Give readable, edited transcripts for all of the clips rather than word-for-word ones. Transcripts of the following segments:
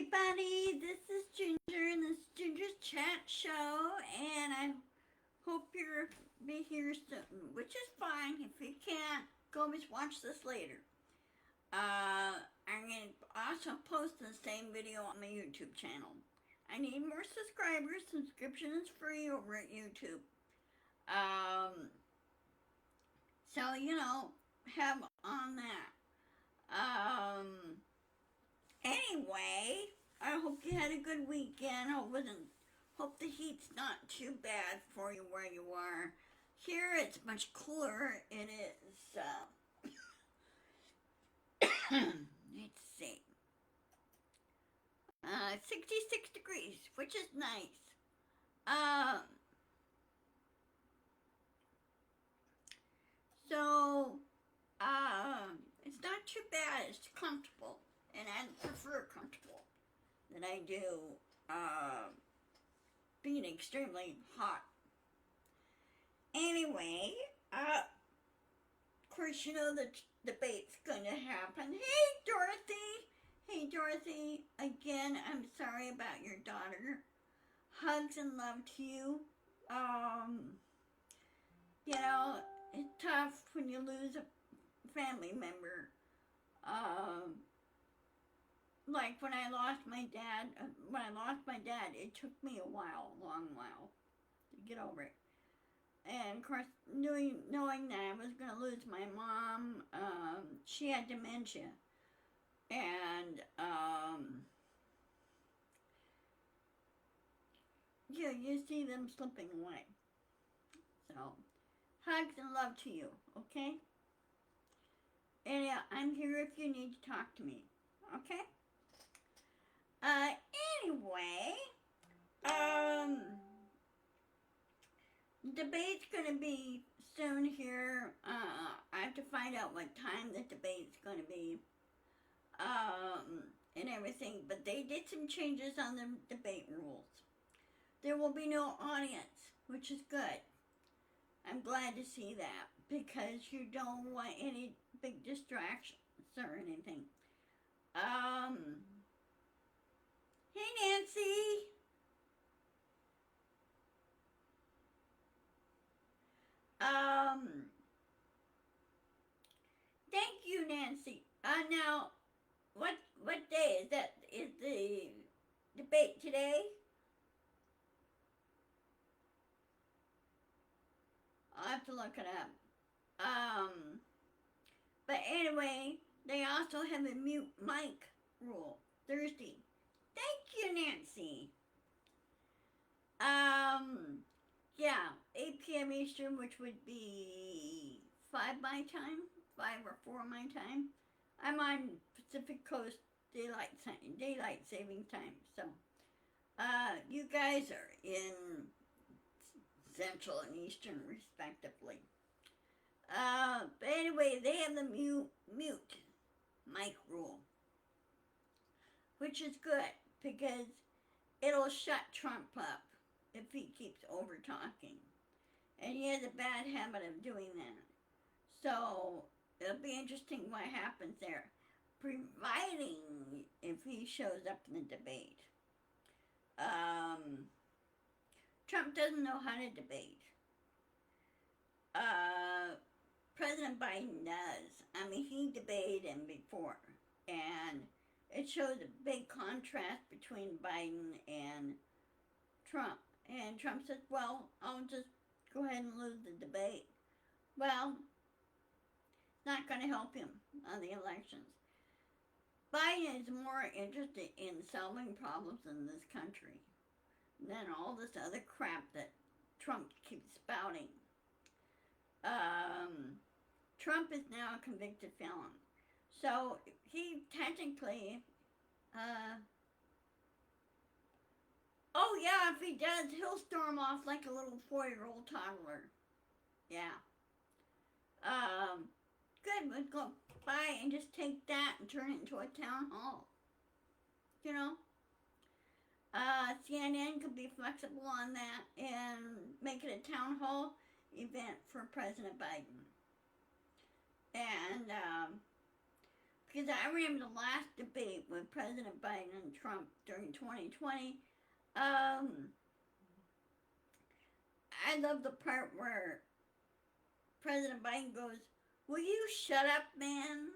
everybody, this is Ginger and this is Ginger's Chat Show, and I hope you'll be here soon, which is fine. If you can't, go just watch this later. I'm going to also post the same video on my YouTube channel. I need more subscribers. Subscription is free over at YouTube. So, have on that. Anyway, I hope you had a good weekend. Hope the heat's not too bad for you where you are. Here it's much cooler. It is, let's see, 66 degrees, which is nice. So, it's not too bad. It's comfortable. And I prefer comfortable than I do being extremely hot. Anyway, of course, you know the debate's going to happen. Hey, Dorothy. Again, I'm sorry about your daughter. Hugs and love to you. It's tough when you lose a family member. Like when I lost my dad, it took me a long while, to get over it. And of course, knowing that I was going to lose my mom, she had dementia. And, you see them slipping away. So, hugs and love to you, okay? And yeah, I'm here if you need to talk to me, okay? Anyway, debate's gonna be soon here. I have to find out what time the debate's gonna be, and everything, but they did some changes on the debate rules. There will be no audience, which is good. I'm glad to see that, because you don't want any big distractions or anything. Hey, Nancy. Thank you, Nancy. Now, what day is that? Is the debate today? I'll have to look it up. But anyway, they also have a mute mic rule Thursday. Thank you, Nancy. Yeah, 8 p.m. Eastern, which would be 5 my time, 5 or 4 my time. I'm on Pacific Coast Daylight Saving Time, so you guys are in Central and Eastern, respectively. But anyway, they have the mute mic rule, which is good, because it'll shut Trump up if he keeps over talking. And he has a bad habit of doing that. So it'll be interesting what happens there, providing if he shows up in the debate. Trump doesn't know how to debate. President Biden does. I mean, he debated him before, and it shows a big contrast between Biden and Trump. And Trump says, well, I'll just go ahead and lose the debate. Well, not going to help him on the elections. Biden is more interested in solving problems in this country than all this other crap that Trump keeps spouting. Trump is now a convicted felon. So he technically, oh yeah, if he does, he'll storm off like a little 4-year-old toddler. Yeah. Good, we'll go by and just take that and turn it into a town hall. CNN could be flexible on that and make it a town hall event for President Biden. And Because I remember the last debate with President Biden and Trump during 2020. I love the part where President Biden goes, "Will you shut up, man?"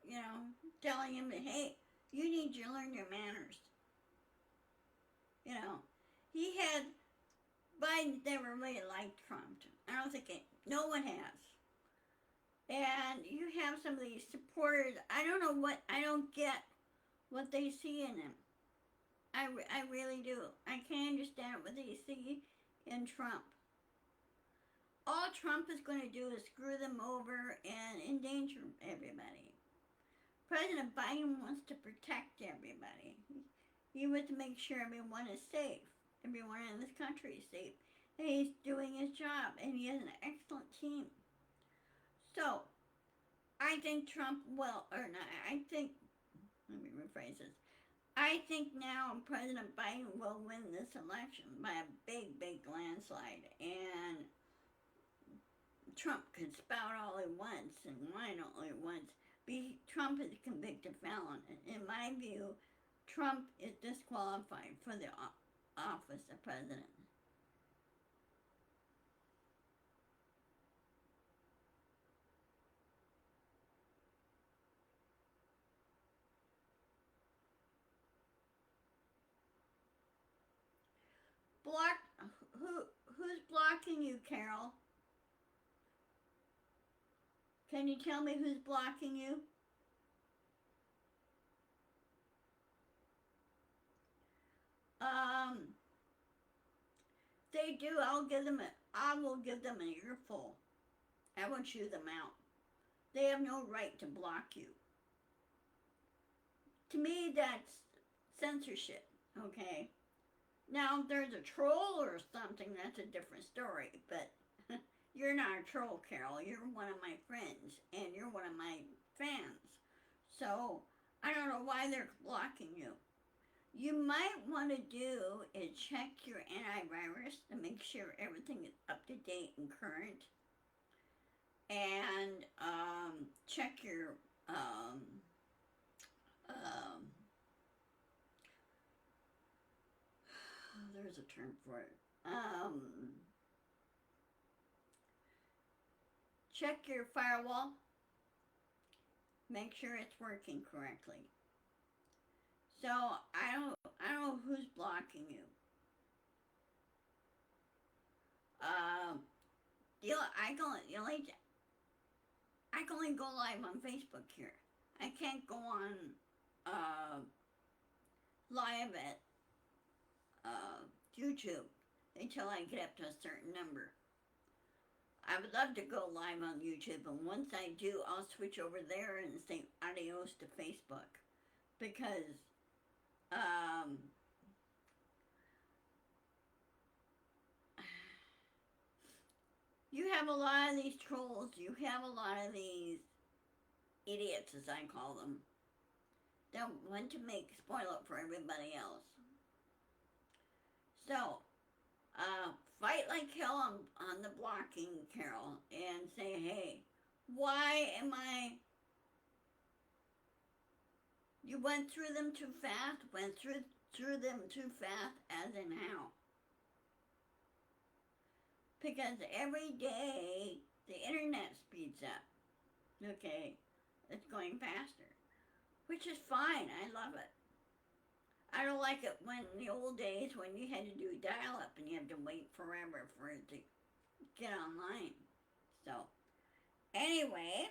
You know, telling him that, hey, you need to learn your manners. You know, he had, Biden never really liked Trump. I don't think no one has. And you have some of these supporters, I don't get what they see in him. I really do. I can't understand what they see in Trump. All Trump is going to do is screw them over and endanger everybody. President Biden wants to protect everybody. He wants to make sure everyone is safe. Everyone in this country is safe. And he's doing his job, and he has an excellent team. So, I think Trump will, or not, let me rephrase this. I think now President Biden will win this election by a big, big landslide. And Trump could spout all he wants and whine all he wants. Trump is a convicted felon. In my view, Trump is disqualified for the office of president. Who's blocking you, Carol? Can you tell me who's blocking you? They do. I will give them an earful. I will chew them out. They have no right to block you. To me, that's censorship, okay? Now, if there's a troll or something, that's a different story, but you're not a troll, Carol. You're one of my friends, and you're one of my fans. So, I don't know why they're blocking you. You might want to do is check your antivirus to make sure everything is up to date and current. And check your there's a term for it. Check your firewall. Make sure it's working correctly. So I don't know who's blocking you. I can only go live on Facebook here. I can't go on live at YouTube until I get up to a certain number. I would love to go live on YouTube, and once I do, I'll switch over there and say adios to Facebook, because you have a lot of these trolls, you have a lot of these idiots, as I call them, that want to spoil it for everybody else. So, fight like hell on the blocking, Carol, and say, hey, why am you went through them too fast, went through them too fast, as in how? Because every day the internet speeds up, okay? It's going faster, which is fine. I love it. I don't like it when in the old days when you had to do dial-up and you had to wait forever for it to get online. So, anyway,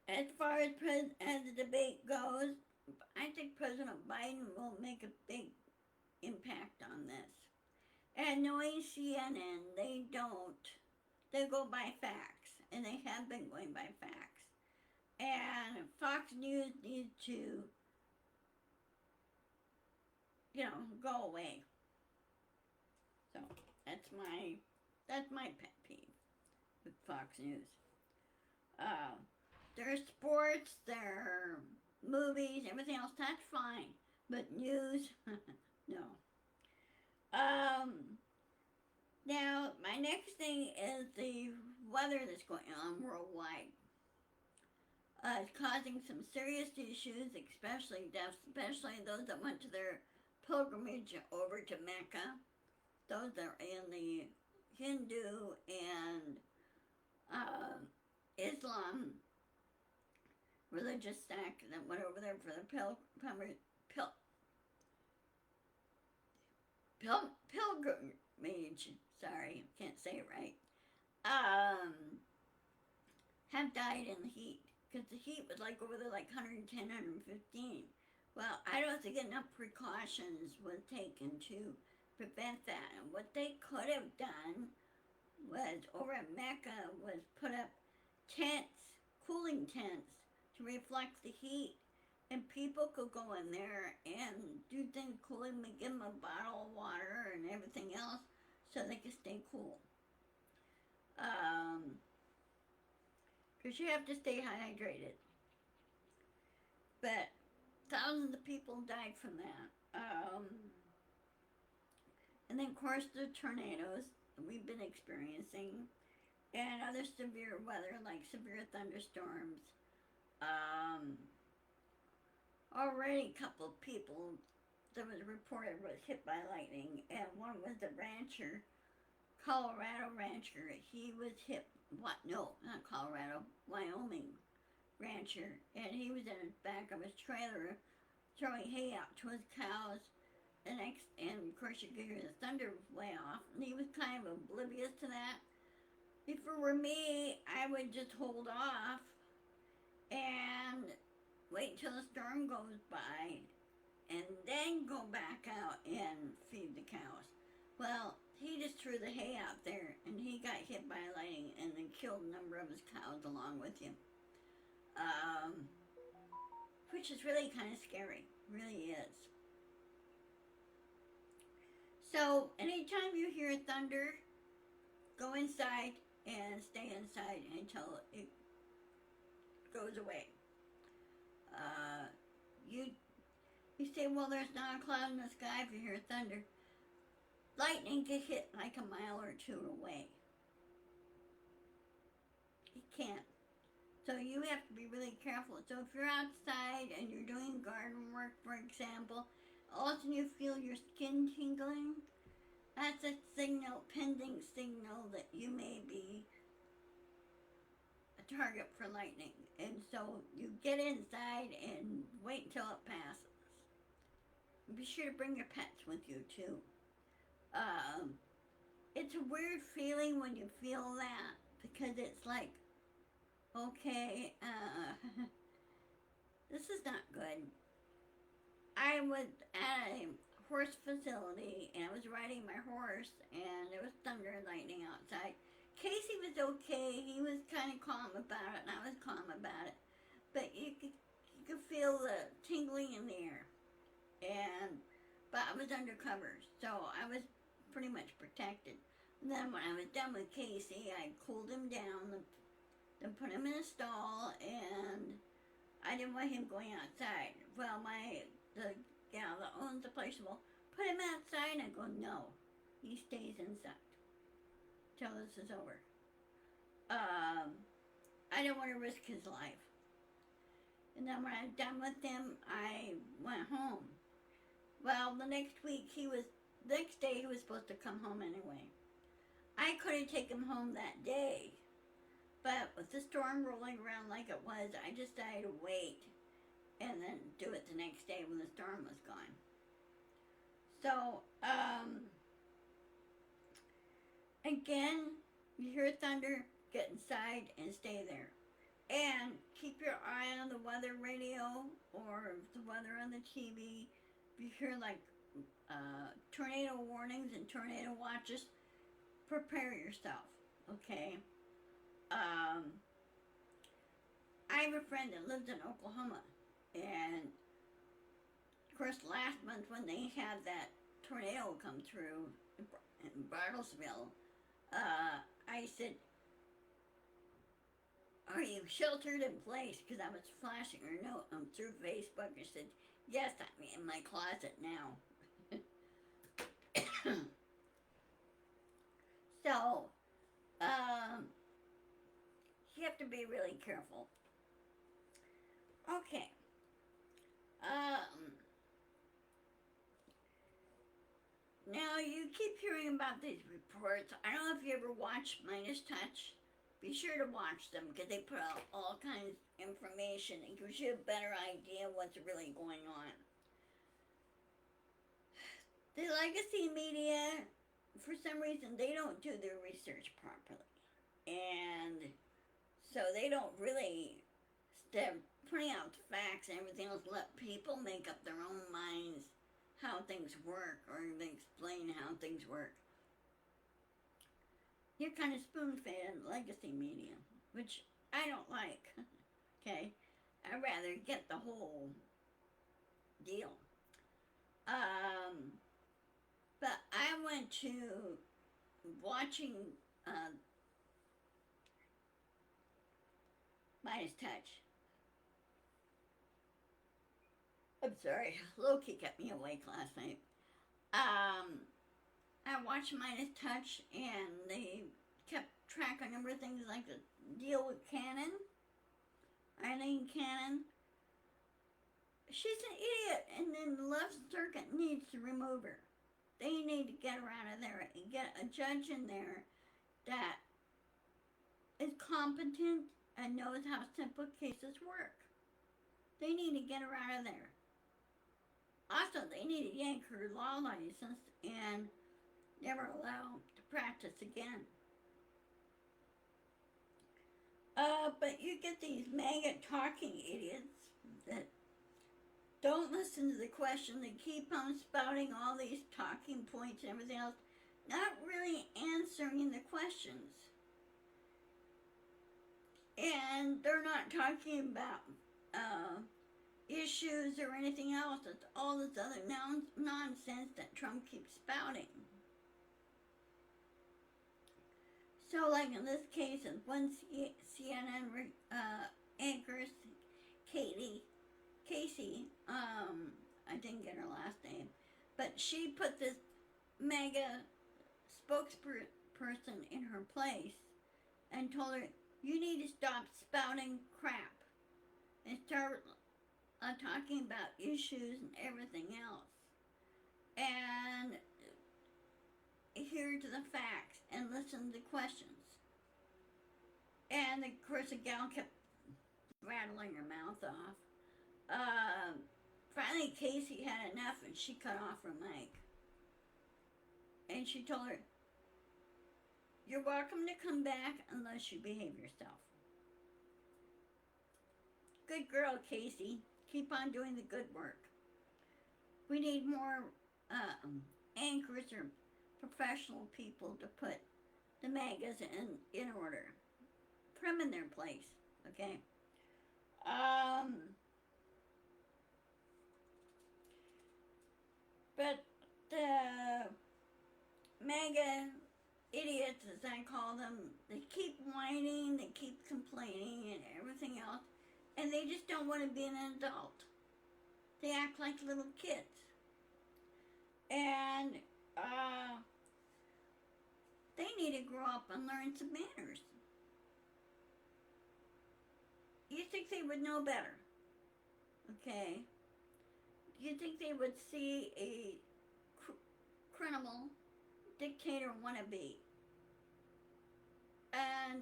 as far as the debate goes, I think President Biden will make a big impact on this. And knowing CNN, they don't. They go by facts, and they have been going by facts. And Fox News needs to, go away. So that's my pet peeve with Fox News. Their sports, their movies, everything else, that's fine. But news, no. Now, my next thing is the weather that's going on worldwide. It's causing some serious issues, especially deaths, especially those that went to their pilgrimage over to Mecca, those that are in the Hindu and uh, Islam religious sect that went over there for the pil, pilgrimage. Sorry, can't say it right. Um, have died in the heat because the heat was like over there like 110, 115. Well, I don't think enough precautions were taken to prevent that. And what they could have done was over at Mecca was put up tents, cooling tents to reflect the heat. And people could go in there and do things cooling, give them a bottle of water and everything else so they could stay cool. Because you have to stay hydrated. But thousands of people died from that. And then, of course, the tornadoes we've been experiencing and other severe weather like severe thunderstorms. Um, Already a couple of people that was reported was hit by lightning, and one was a rancher, Colorado rancher. He was hit. What? No, not Colorado. Wyoming rancher, and he was in the back of his trailer throwing hay out to his cows. And of course you could hear the thunder way off, and he was kind of oblivious to that. If it were me, I would just hold off and wait till the storm goes by and then go back out and feed the cows. Well, he just threw the hay out there and he got hit by lightning and then killed a number of his cows along with him. Which is really kind of scary. Really is. So, anytime you hear thunder, go inside and stay inside until it goes away. You say, well, there's not a cloud in the sky if you hear thunder. Lightning can hit like a mile or two away. It can't. So you have to be really careful. So if you're outside and you're doing garden work, for example, all of a sudden you feel your skin tingling, that's a signal, pending signal that you may be a target for lightning. And so you get inside and wait until it passes. Be sure to bring your pets with you too. It's a weird feeling when you feel that because it's like, okay, this is not good. I was at a horse facility and I was riding my horse and there was thunder and lightning outside. Casey was okay. He was kind of calm about it and I was calm about it. But you could feel the tingling in the air. But I was undercover, so I was pretty much protected. And then when I was done with Casey, I cooled him down, then put him in a stall, and I didn't want him going outside. Well, the gal that owns the place will put him outside, and I go, no, he stays inside till this is over. I didn't want to risk his life. And then when I was done with him, I went home. Well, the next day he was supposed to come home anyway. I couldn't take him home that day. But with the storm rolling around like it was, I decided to wait and then do it the next day when the storm was gone. So, again, you hear thunder, get inside and stay there. And keep your eye on the weather radio or the weather on the TV. If you hear like tornado warnings and tornado watches, prepare yourself, okay? I have a friend that lives in Oklahoma, and of course last month when they had that tornado come through in Bartlesville, I said, are you sheltered in place? Because I was flashing her note through Facebook. I said, yes, I'm in my closet now. So, you have to be really careful. Okay. Um, Now you keep hearing about these reports. I don't know if you ever watched Midas Touch. Be sure to watch them because they put out all kinds of information. It gives you a better idea what's really going on. The legacy media, for some reason, they don't do their research properly. And so they don't really, instead of putting out the facts and everything else, let people make up their own minds how things work or they explain how things work. You're kind of spoon fed in legacy media, which I don't like. Okay? I'd rather get the whole deal. Um, but I went to watching uh, Midas Touch. I'm sorry, Loki kept me awake last night. Um, I watched Midas Touch and they kept track on everything like the deal with Cannon, Eileen Cannon. She's an idiot, and then the left circuit needs to remove her. They need to get her out of there and get a judge in there that is competent and knows how simple cases work. They need to get her out of there. Also, they need to yank her law license and never allow to practice again. But you get these MAGA talking idiots that don't listen to the question. They keep on spouting all these talking points and everything else, not really answering the questions. And they're not talking about issues or anything else. It's all this other nonsense that Trump keeps spouting. So, like in this case, one CNN anchor, Casey, I didn't get her last name, but she put this mega spokesperson in her place and told her, you need to stop spouting crap and start talking about issues and everything else. And adhere to the facts and listen to questions. And of course, the gal kept rattling her mouth off. Finally, Casey had enough and she cut off her mic. And she told her, you're welcome to come back unless you behave yourself. Good girl, Casey. Keep on doing the good work. We need more anchors or professional people to put the MAGAs in order. Put them in their place, okay? But the MAGA idiots, as I call them, they keep whining, they keep complaining and everything else, and they just don't want to be an adult. They act like little kids. And they need to grow up and learn some manners. You think they would know better? Okay. Do you think they would see a criminal dictator wannabe? And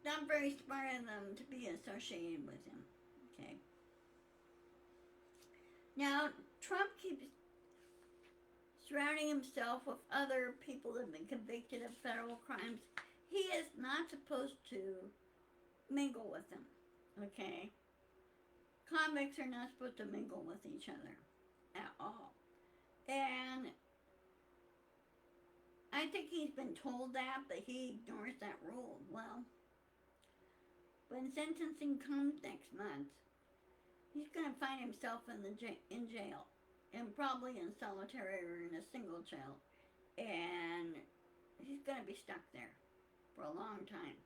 not very smart of them to be associated with him. Okay. Now, Trump keeps surrounding himself with other people that have been convicted of federal crimes. He is not supposed to mingle with them. Okay? Convicts are not supposed to mingle with each other at all. And I think he's been told that, but he ignores that rule. Well, when sentencing comes next month, he's going to find himself in jail, and probably in solitary or in a single jail, and he's going to be stuck there for a long time.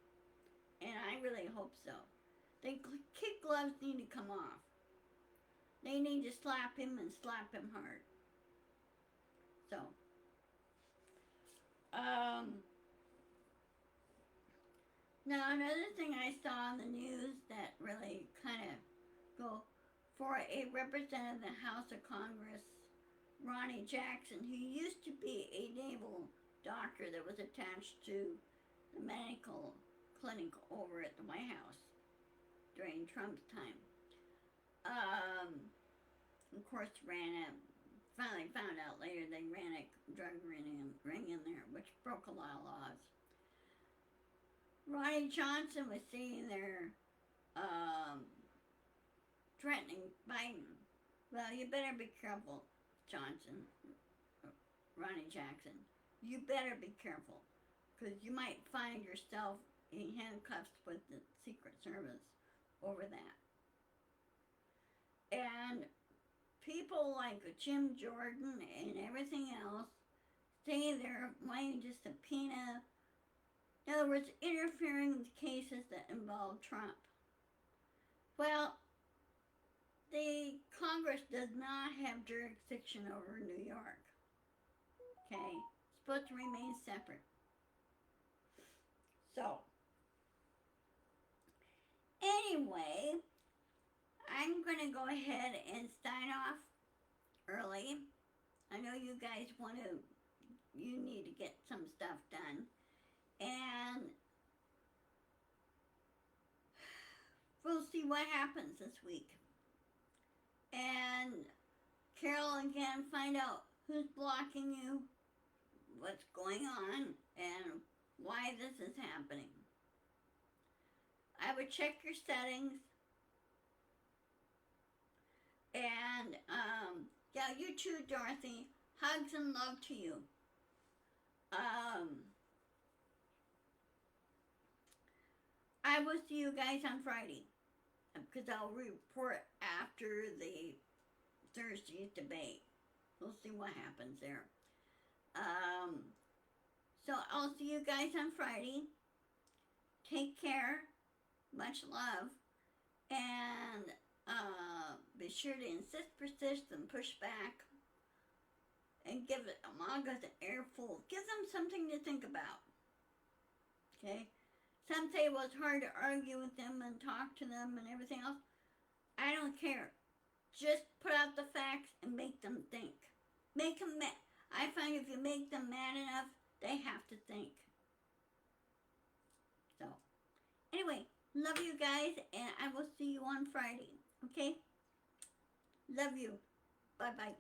And I really hope so. The kid gloves need to come off. They need to slap him and slap him hard. So, now another thing I saw in the news that really kind of go for a representative of the House of Congress, Ronnie Jackson, who used to be a naval doctor that was attached to the medical clinic over at the White House during Trump's time. Of course, finally found out later they ran a drug ring in there, which broke a lot of laws. Ronnie Johnson was sitting there threatening Biden. Well, you better be careful, Johnson, Ronnie Jackson. You better be careful, because you might find yourself in handcuffs with the Secret Service over that. And people like Jim Jordan and everything else say they're wanting to subpoena, in other words, interfering with cases that involve Trump. Well, the Congress does not have jurisdiction over New York. Okay? It's supposed to remain separate. So, anyway, I'm going to go ahead and sign off early. I know you guys you need to get some stuff done. And we'll see what happens this week. And Carol, again, find out who's blocking you, what's going on, and why this is happening. I would check your settings. And, yeah, you too, Dorothy. Hugs and love to you. I will see you guys on Friday, because I'll report after the Thursday's debate. We'll see what happens there. So I'll see you guys on Friday. Take care. Much love. And be sure to insist, persist, and push back. And give it Amangas an earful. Give them something to think about. Okay? Some say, well, it's hard to argue with them and talk to them and everything else. I don't care. Just put out the facts and make them think. Make them mad. I find if you make them mad enough, they have to think. So, anyway, love you guys, and I will see you on Friday. Okay? Love you. Bye-bye.